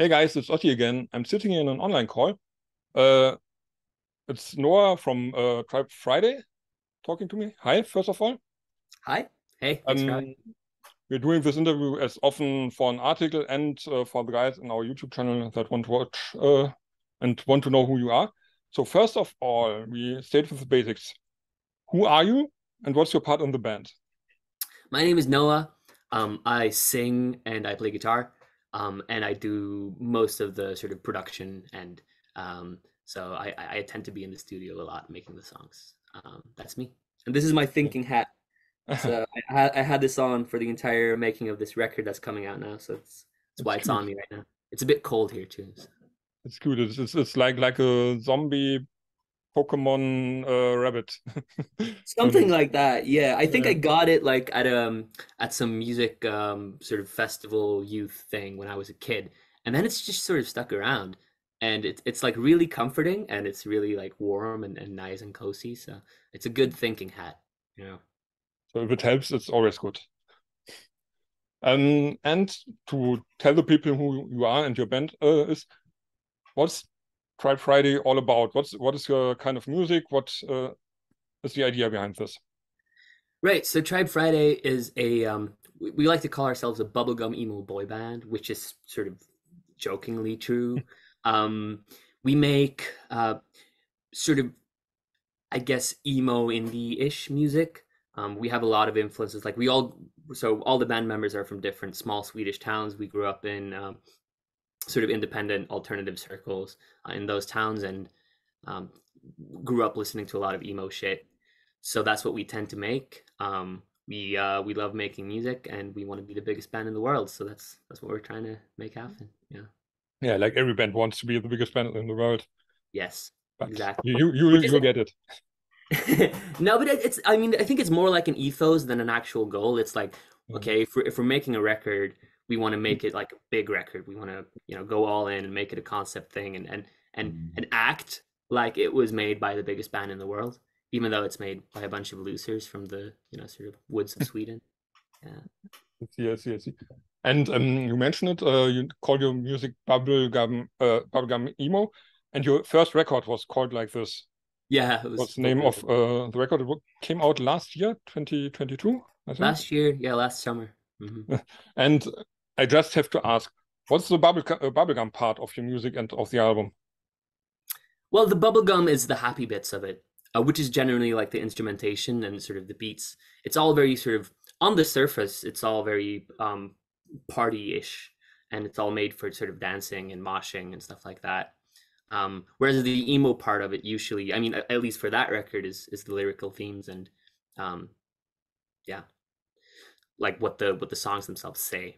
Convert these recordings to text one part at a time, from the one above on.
Hey guys, it's Otti again. I'm sitting in an online call. Uh, it's Noah from Tribe Friday talking to me. Hi, first of all. Hi. Hey, thanks for having Um, we're doing this interview as often for an article and for the guys in our YouTube channel that want to watch and want to know who you are. So first of all, we start with the basics. Who are you and what's your part in the band? My name is Noah. I sing and I play guitar, and I do most of the sort of production and so I tend to be in the studio a lot making the songs. That's me. And this is my thinking hat. So I had this on for the entire making of this record that's coming out now. So it's It's why it's cute. on me right now. It's a bit cold here too. So. It's cute. It's like a zombie Pokemon rabbit. Something And like that. Yeah. I think yeah. I got it like at some music sort of festival youth thing when I was a kid. And then it's just sort of stuck around. And it's like really comforting and it's really like warm and nice and cozy. So it's a good thinking hat, you know. So if it helps, it's always good. And to tell the people who you are and your band is, what's Tribe Friday all about? What is your kind of music? What is the idea behind this? Right. So Tribe Friday is a we like to call ourselves a bubblegum emo boy band, which is sort of jokingly true. Um, we make sort of I guess emo indie-ish music. We have a lot of influences. Like so all the band members are from different small Swedish towns. We grew up in sort of independent alternative circles in those towns, and um, grew up listening to a lot of emo shit. So that's what we tend to make. We love making music, and we want to be the biggest band in the world. So that's what we're trying to make happen. Yeah. Yeah, like every band wants to be the biggest band in the world, Yes. but Exactly. Which is you'll get it. no, but it's. I mean, I think it's more like an ethos than an actual goal. It's like, Mm. okay, if we're making a record, we want to make it like a big record. We want to, go all in and make it a concept thing, and act like it was made by the biggest band in the world, even though it's made by a bunch of losers from the, sort of woods of Sweden. Yeah. I see, I see. And you mentioned it. You call your music bubblegum emo, and your first record was called like this. Yeah, it What's was the name of the record? It came out last year, 2022, I think. last year. Yeah, last summer. Hmm. And I just have to ask, what's the bubblegum part of your music and of the album? Well, the bubblegum is the happy bits of it, which is generally like the instrumentation and sort of the beats. It's all very sort of on the surface, it's all very party-ish, and it's all made for sort of dancing and moshing and stuff like that. Whereas the emo part of it usually, I mean, at least for that record, is the lyrical themes and um, yeah, like what the songs themselves say.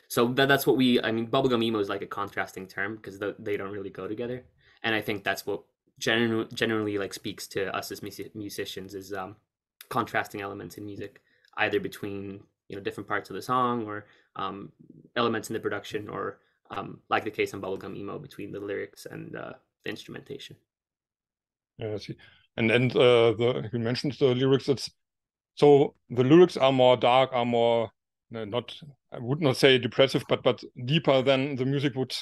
So that's what I mean, bubblegum emo is like a contrasting term because they don't really go together. And I think that's what generally like speaks to us as musicians is contrasting elements in music, either between, different parts of the song or elements in the production or like the case on bubblegum emo between the lyrics and the instrumentation. Yeah, I see. And the you mentioned the lyrics. It's so the lyrics are more dark, are more not I would not say depressive, but deeper than the music would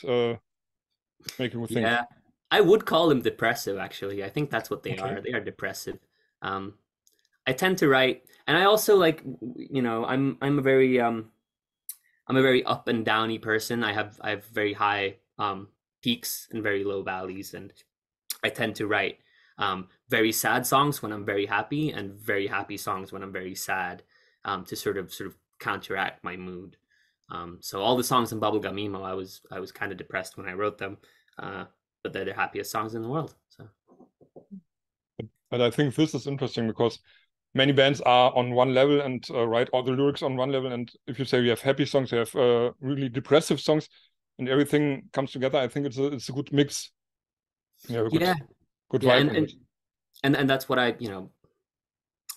make you think. Yeah, I would call them depressive, actually. I think that's what they Okay. are. They are depressive. Um, I tend to write, and I also like, I'm a very up and downy person. I have very high peaks and very low valleys, and I tend to write very sad songs when I'm very happy, and very happy songs when I'm very sad, to sort of counteract my mood. So all the songs in Bubblegum Emo, I was kind of depressed when I wrote them, uh, but they're the happiest songs in the world. So But I think this is interesting because many bands are on one level and write all the lyrics on one level. And if you say we have happy songs, we have really depressive songs, and everything comes together, I think it's a good mix. Yeah, a yeah, good yeah, vibe and in it. and that's what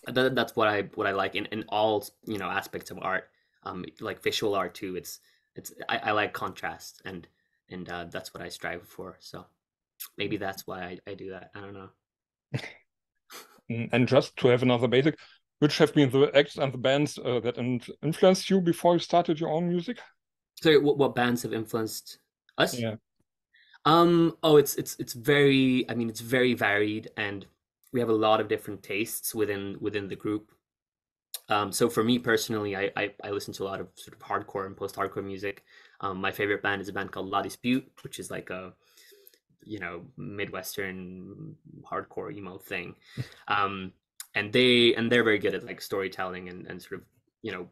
that's what I like in all aspects of art, like visual art too. I like contrast and that's what I strive for. So maybe that's why I do that. I don't know. And just to have another basic, which have been the acts and the bands that influenced you before you started your own music? So what bands have influenced? Us? Yeah. Oh, it's very, I mean, it's very varied, and we have a lot of different tastes within the group. So for me personally, I listen to a lot of sort of hardcore and post-hardcore music. My favorite band is a band called La Dispute, which is like a, you know, Midwestern hardcore emo thing. Um, and they're very good at like storytelling and sort of, you know,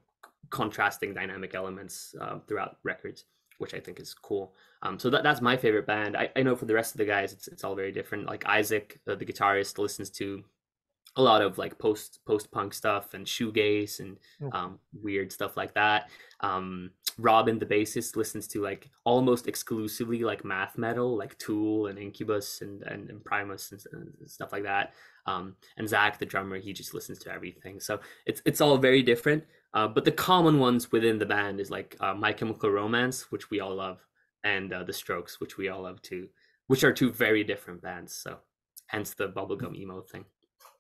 contrasting dynamic elements throughout records, which I think is cool. So that's my favorite band. I know for the rest of the guys, it's all very different. Like Isaac, the guitarist, listens to a lot of like post punk stuff and shoegaze and Okay. weird stuff like that. Robin, the bassist, listens to like almost exclusively like math metal, like Tool and Incubus and Primus and stuff like that. And Zach, the drummer, he just listens to everything. So it's all very different. But the common ones within the band is like My Chemical Romance, which we all love, and The Strokes, which we all love too, which are two very different bands. So hence the bubblegum emo thing.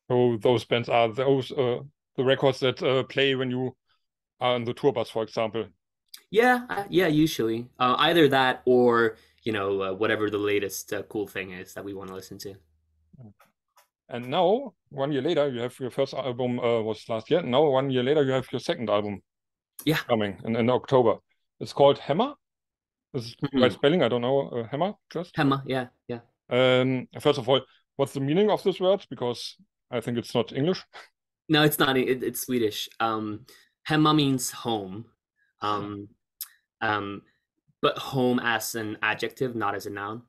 So those bands are those the records that play when you are on the tour bus, for example. Yeah, yeah, usually either that or you know whatever the latest cool thing is that we want to listen to. And now, 1 year later, you have your first album was last year. Now, 1 year later, you have your second album Yeah. coming in October. It's called Hemma. This is the right Mhm. spelling. I don't know. Hemma, just. Hemma, yeah, yeah. First of all, what's the meaning of this word? Because I think it's not English. No, it's not. It's Swedish. Hemma means home, um, um, but home as an adjective, not as a noun.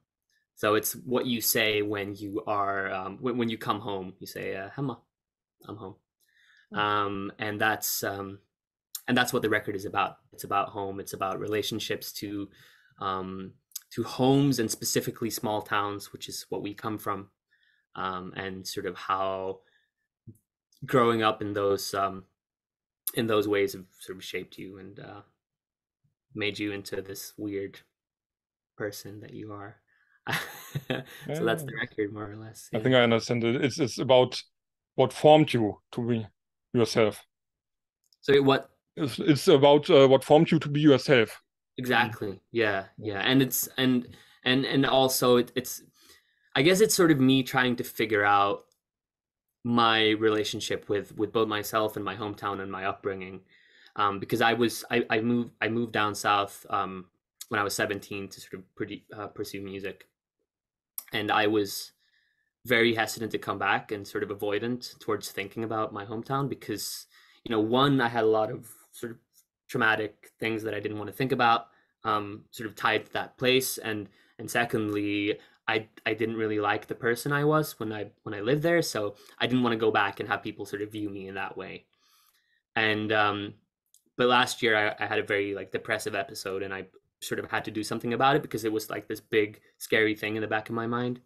So it's what you say when you are when you come home. You say Hemma, I'm home, and that's what the record is about. It's about home. It's about relationships um, to homes and specifically small towns, which is what we come from, and sort of how growing up in those ways have sort of shaped you and made you into this weird person that you are. So that's Yeah, the record, more or less. I Yeah. think I understand it. It's about what formed you to be yourself. So what It's about what formed you to be yourself. To be, exactly? Yeah, yeah. yeah, and it's and also it's I guess it's sort of me trying to figure out my relationship with both myself and my hometown and my upbringing, because I moved down south when I was 17 to sort of pursue music, and I was very hesitant to come back and sort of avoidant towards thinking about my hometown because, you know, one, I had a lot of sort of traumatic things that I didn't want to think about, sort of tied to that place, and secondly, I didn't really like the person I was when I lived there, so I didn't want to go back and have people sort of view me in that way. And but last year I had a very like depressive episode, and I sort of had to do something about it because it was like this big scary thing in the back of my mind.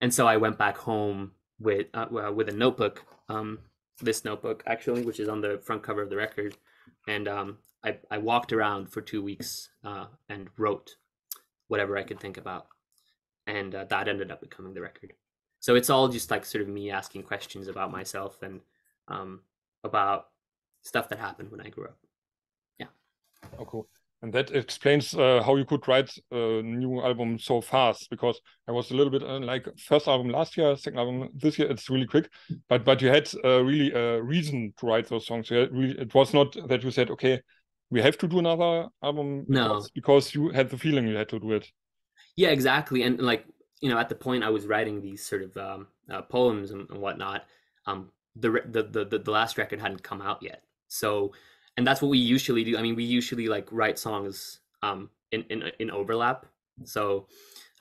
And so I went back home with a notebook, this notebook actually, which is on the front cover of the record, and I walked around for 2 weeks and wrote whatever I could think about, and that ended up becoming the record. So it's all just like sort of me asking questions about myself and um, about stuff that happened when I grew up. Yeah. Oh, cool. And that explains how you could write a new album so fast, because I was a little bit like first album last year, second album this year, it's really quick. But you had really a reason to write those songs. It was not that you said, okay, we have to do another album. It No. was because you had the feeling you had to do it. Yeah, exactly. And like, you know, at the point I was writing these sort of poems and whatnot, the last record hadn't come out yet. So, and that's what we usually do. I mean, we usually like write songs in overlap. So,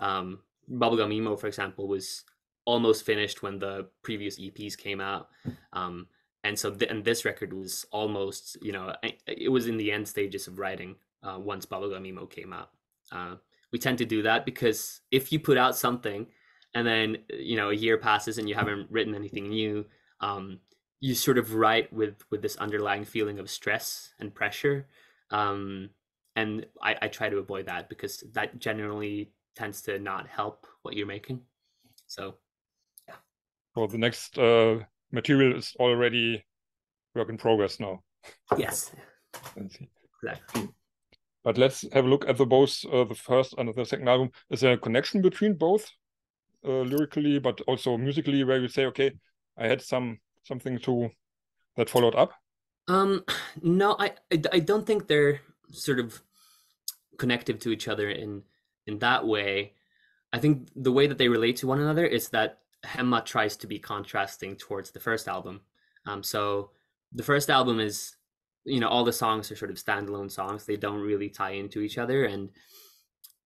Bubblegum Emo, for example, was almost finished when the previous EPs came out. And so, and this record was almost, you know, it was in the end stages of writing once Bubblegum Emo came out. We tend to do that because if you put out something and then you know a year passes and you haven't written anything new, you sort of write with this underlying feeling of stress and pressure, um, and I try to avoid that because that generally tends to not help what you're making. So yeah. So the next material is already work in progress now. Yes. Let's see. Exactly. But let's have a look at the first and the second album. Is there a connection between both, lyrically, but also musically, where you say, okay, I had something that followed up? No, I don't think they're sort of connected to each other in that way. I think the way that they relate to one another is that Hemma tries to be contrasting towards the first album. So the first album is, all the songs are sort of standalone songs. They don't really tie into each other, and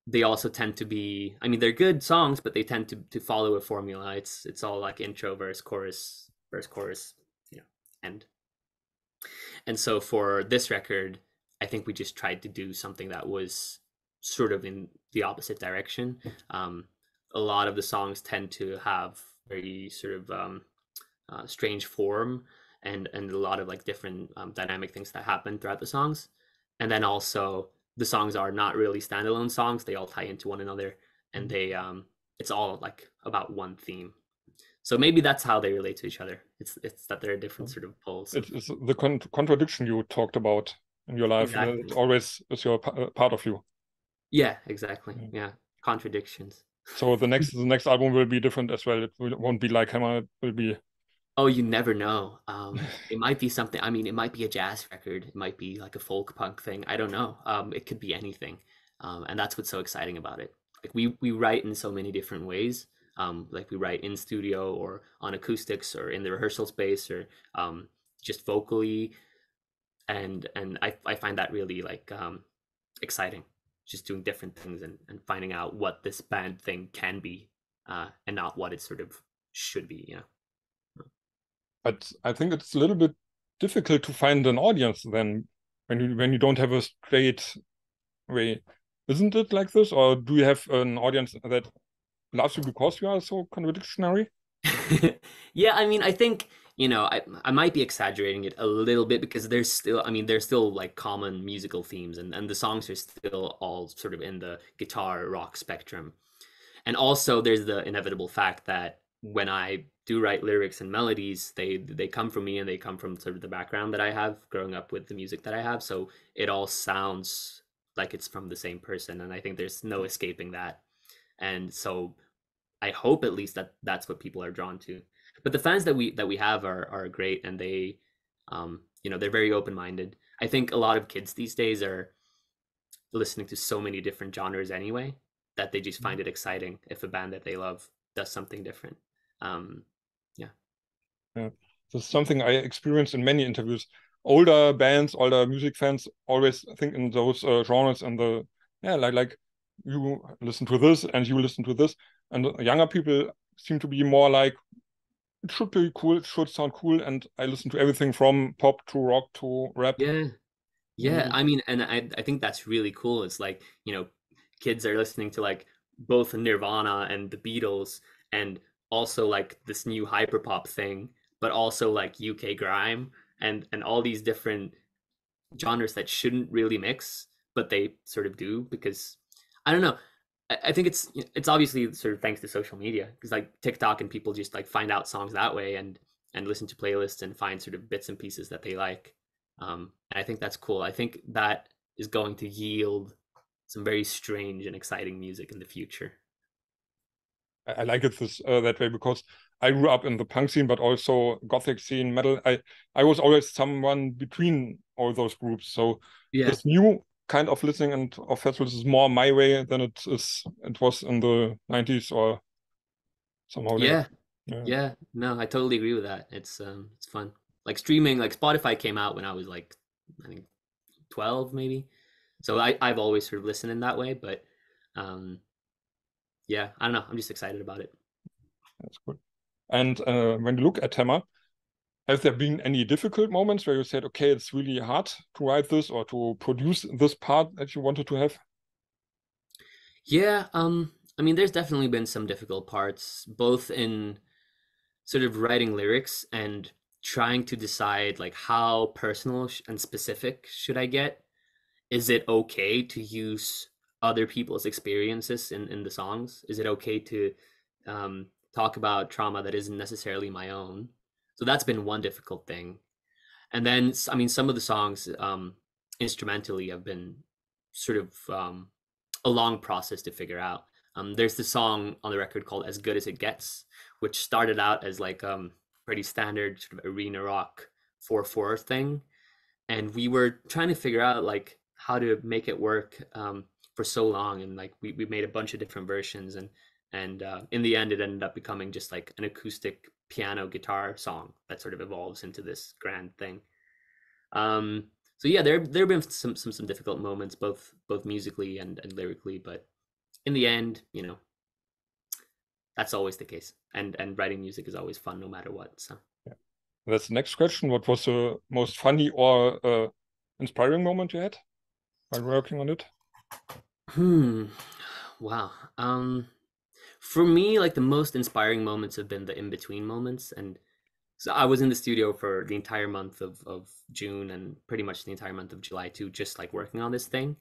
they also tend to be, they're good songs, but they tend to follow a formula. It's all like intro, verse, chorus, verse, chorus, end. And so for this record, I think we just tried to do something that was sort of in the opposite direction. A lot of the songs tend to have very sort of strange form and a lot of like different dynamic things that happen throughout the songs. And then also the songs are not really standalone songs. They all tie into one another, and they it's all like about one theme. So maybe that's how they relate to each other. It's that they're different sort of poles. It's the contradiction you talked about in your life. Exactly. It always is your part of you. Yeah, exactly. Yeah, contradictions. So the next album will be different as well. Won't be like Hemma. It will be. Oh, you never know. It might be something. It might be a jazz record. It might be like a folk punk thing. I don't know. It could be anything, and that's what's so exciting about it. Like we write in so many different ways. Like we write in studio or on acoustics or in the rehearsal space or just vocally, and I find that really like exciting. Just doing different things and finding out what this band thing can be, and not what it sort of should be. But I think it's a little bit difficult to find an audience then when you don't have a straight way. Isn't it like this? Or do you have an audience that loves you because you are so contradictory? Yeah, I think, I might be exaggerating it a little bit because there's still like common musical themes and the songs are still all sort of in the guitar rock spectrum. And also there's the inevitable fact that when I do write lyrics and melodies, they come from me and they come from sort of the background that I have growing up with the music that I have. So it all sounds like it's from the same person, and I think there's no escaping that. And so I hope at least that that's what people are drawn to. But the fans that we have are great, and they, they're very open minded. I think a lot of kids these days are listening to so many different genres anyway that they just find it exciting if a band that they love does something different. Yeah. This is something I experienced in many interviews. Older bands, older music fans always think in those genres and like you listen to this and you listen to this, and younger people seem to be more like it should be cool, it should sound cool, and I listen to everything from pop to rock to rap. Yeah. And I think that's really cool. It's like, kids are listening to like both Nirvana and the Beatles, and also like this new hyperpop thing, but also like UK grime and all these different genres that shouldn't really mix, but they sort of do because I don't know. I think it's obviously sort of thanks to social media, because like TikTok and people just like find out songs that way and listen to playlists and find sort of bits and pieces that they like. And I think that's cool. I think that is going to yield some very strange and exciting music in the future. I like it that way because I grew up in the punk scene, but also gothic scene, metal. I was always someone between all those groups. So this new kind of listening and of festivals is more my way than it was in the 90s or somehow later. Yeah. No, I totally agree with that. It's fun. Like streaming, like Spotify came out when I was like, I think 12 maybe. So I've always sort of listened in that way, but yeah, I don't know. I'm just excited about it. That's good. And when you look at Hemma, have there been any difficult moments where you said, okay, it's really hard to write this or to produce this part that you wanted to have? Yeah, there's definitely been some difficult parts, both in sort of writing lyrics and trying to decide like how personal and specific should I get? Is it okay to use other people's experiences in the songs? Is it okay to talk about trauma that isn't necessarily my own? So that's been one difficult thing. And then, some of the songs instrumentally have been sort of a long process to figure out. There's the song on the record called "As Good as It Gets," which started out as like pretty standard sort of arena rock 4/4 thing, and we were trying to figure out like how to make it work for so long, and like we made a bunch of different versions, and in the end it ended up becoming just like an acoustic piano guitar song that sort of evolves into this grand thing. So yeah, there have been some difficult moments, both musically and lyrically, but in the end, you know, that's always the case, and writing music is always fun no matter what. So Yeah. That's the next question. What was the most funny or inspiring moment you had while working on it? Wow. For me, like the most inspiring moments have been the in-between moments. And so I was in the studio for the entire month of June and pretty much the entire month of July too, just like working on this thing.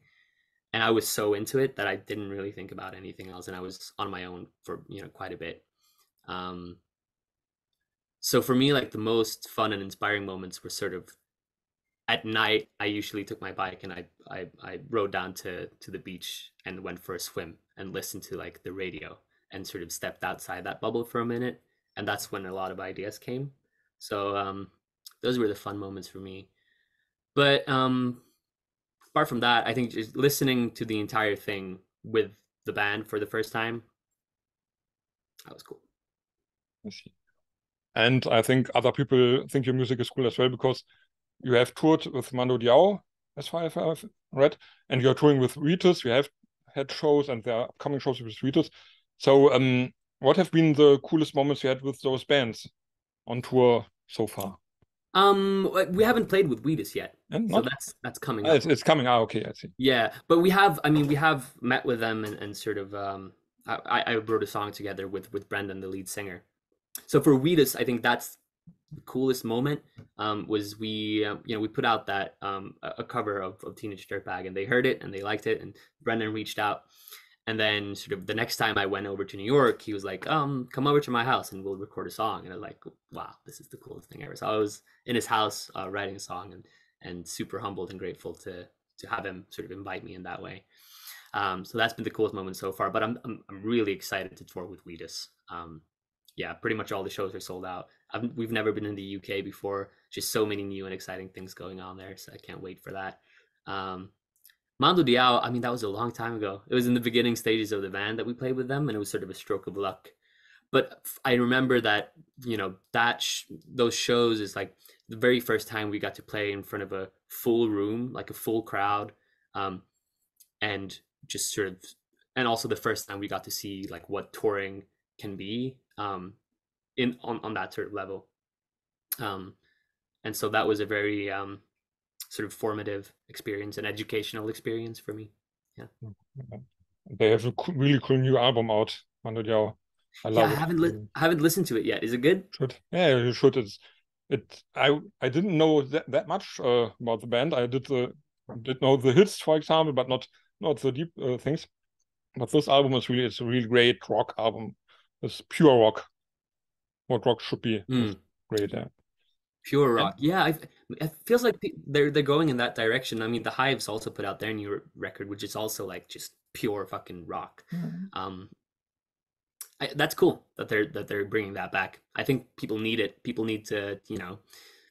And I was so into it that I didn't really think about anything else. And I was on my own for, you know, quite a bit. So for me, like the most fun and inspiring moments were sort of at night. I usually took my bike and I rode down to the beach and went for a swim and listened to like the radio and sort of stepped outside that bubble for a minute. And that's when a lot of ideas came. So those were the fun moments for me. But apart from that, I think just listening to the entire thing with the band for the first time, that was cool. I see. And I think other people think your music is cool as well, because you have toured with Mando Diao, as far as I've read, and you're touring with Swedes. You have had shows, and there are upcoming shows with Swedes. So, what have been the coolest moments you had with those bands on tour so far? We haven't played with Swedes yet, And so not? that's coming up. It's coming. Ah, okay, I see. Yeah, but we have, I mean, we have met with them and sort of, I wrote a song together with Brendan, the lead singer. So for Swedes, I think that's the coolest moment. Was we, you know, we put out that a cover of Teenage Dirtbag, and they heard it and they liked it, and Brendan reached out. And then sort of the next time I went over to New York, he was like, come over to my house and we'll record a song. And I was like, wow, this is the coolest thing ever. So I was in his house writing a song, and super humbled and grateful to have him sort of invite me in that way. So that's been the coolest moment so far. But I'm really excited to tour with Swedes. Yeah, pretty much all the shows are sold out. We've never been in the UK before. Just so many new and exciting things going on there. So I can't wait for that. Mando Diao, I mean, that was a long time ago. It was in the beginning stages of the band that we played with them, and it was sort of a stroke of luck. But I remember that, you know, those shows is like the very first time we got to play in front of a full room, like a full crowd, and just sort of, and also the first time we got to see like what touring can be on that sort of level. And so that was a very sort of formative experience and educational experience for me. Yeah. They have a really cool new album out, Mando Diao. I love it. I haven't listened to it yet. Is it good? Should. Yeah, you should. I didn't know that much about the band. I did know the hits, for example, but not the deep things. But this album is it's a really great rock album. It's pure rock. What rock should be. It's great, yeah. Pure rock. Yeah, it feels like they're going in that direction. I mean, the Hives also put out their new record, which is also like just pure fucking rock. That's cool that they're bringing that back. I think people need it. People need to, you know,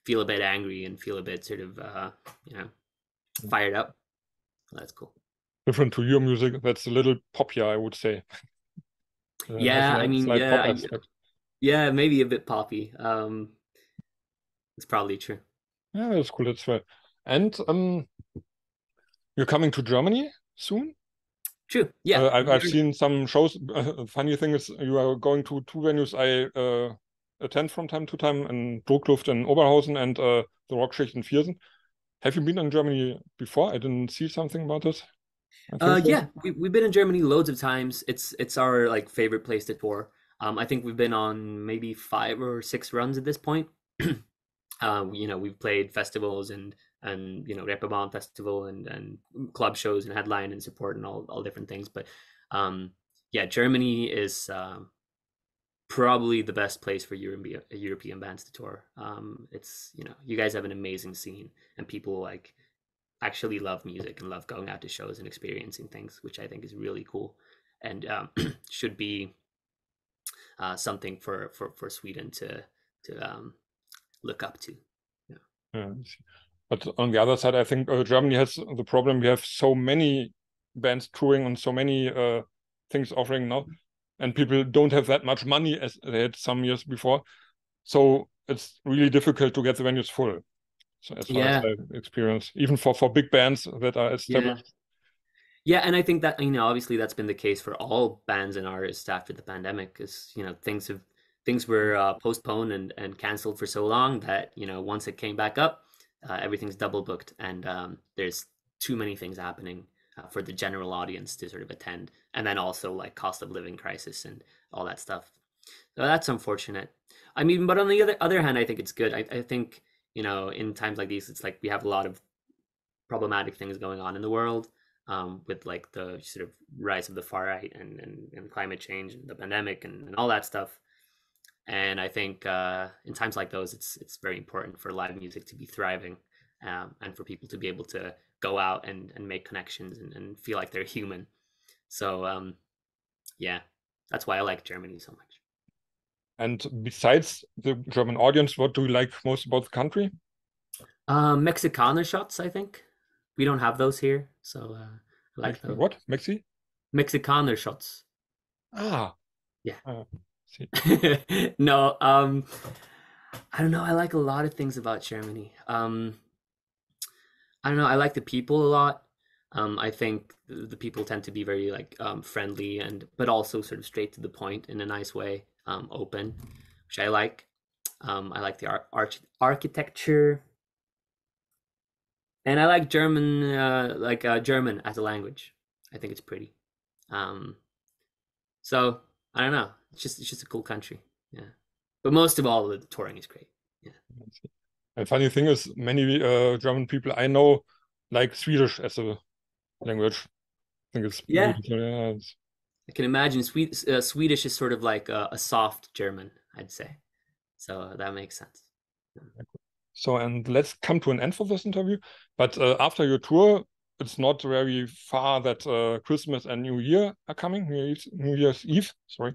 feel a bit angry and feel a bit sort of, you know, fired up. That's cool. Different to your music, that's a little poppier, I would say. Yeah, I mean, yeah, maybe a bit poppy. It's probably true. Yeah, that's cool. That's right. And you're coming to Germany soon? True. Yeah. I've seen some shows. Funny thing is, you are going to two venues I attend from time to time, in Druckluft in Oberhausen and the Rockschicht in Viersen. Have you been in Germany before? I didn't see something about this. Yeah, we've been in Germany loads of times. It's our like favorite place to tour. I think we've been on maybe 5 or 6 runs at this point. You know, we've played festivals and you know, Reeperbahn Festival and club shows and headline and support and all different things. But yeah, Germany is probably the best place for European bands to tour. It's, you know, you guys have an amazing scene, and people like, actually love music and love going out to shows and experiencing things, which I think is really cool and should be something for Sweden to look up to. Yeah. Yeah. But on the other side, I think Germany has the problem. We have so many bands touring on so many things offering now, and people don't have that much money as they had some years before. So it's really difficult to get the venues full. So as far as I experience, even for big bands that are established. Yeah, and I think that, you know, obviously that's been the case for all bands and artists after the pandemic, because, you know, things were postponed and canceled for so long that, you know, once it came back up, everything's double booked, and there's too many things happening for the general audience to sort of attend, and then also like cost of living crisis and all that stuff. So that's unfortunate. I mean, but on the other hand, I think it's good. I think, you know, in times like these, it's like we have a lot of problematic things going on in the world. With like the sort of rise of the far right and climate change and the pandemic and all that stuff. And I think in times like those, it's very important for live music to be thriving, and for people to be able to go out and make connections and feel like they're human. So yeah, that's why I like Germany so much. And besides the German audience, what do you like most about the country? Mexicana shots, I think. We don't have those here, so I like those. What? Mexicana shots. Ah. Yeah. See. No, I don't know. I like a lot of things about Germany. I don't know. I like the people a lot. I think the people tend to be very like friendly but also sort of straight to the point in a nice way, open, which I like. I like the architecture. And I like German, German as a language. I think it's pretty. So I don't know. It's just a cool country. Yeah. But most of all, the touring is great. Yeah. And funny thing is, many German people I know like Swedish as a language. I think it's beautiful. Yeah. I can imagine Swedish is sort of like a soft German, I'd say. So that makes sense. Yeah. So, and let's come to an end for this interview. But after your tour, it's not very far that Christmas and New Year are coming, New Year's Eve, sorry.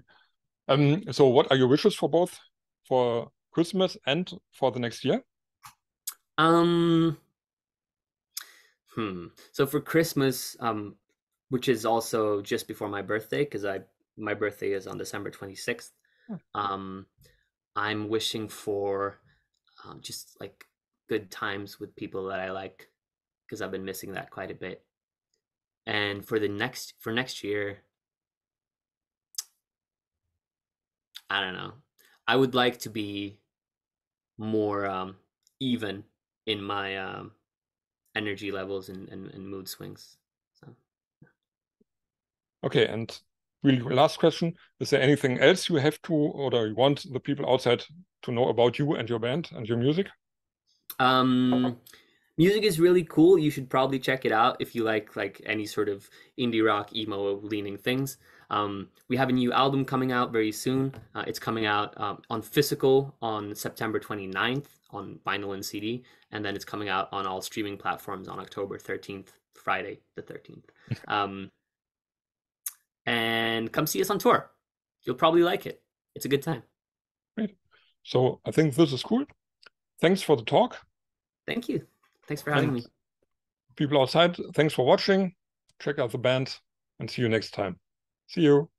So what are your wishes for both, for Christmas and for the next year? So for Christmas, which is also just before my birthday, because my birthday is on December 26th, I'm wishing for just like good times with people that I like, because I've been missing that quite a bit. And for next year, I don't know. I would like to be more even in my energy levels and mood swings. So. Okay, and really last question: is there anything else you have to, or you want the people outside to know about you and your band and your music? Music is really cool. You should probably check it out if you like any sort of indie rock, emo leaning things. We have a new album coming out very soon. It's coming out on physical on September 29th on vinyl and CD, and then it's coming out on all streaming platforms on October 13th, Friday the 13th. And come see us on tour. You'll probably like it. It's a good time. Great. So I think this is cool. Thanks for the talk. Thank you. Thanks for having me. People outside, thanks for watching. Check out the band and see you next time. See you.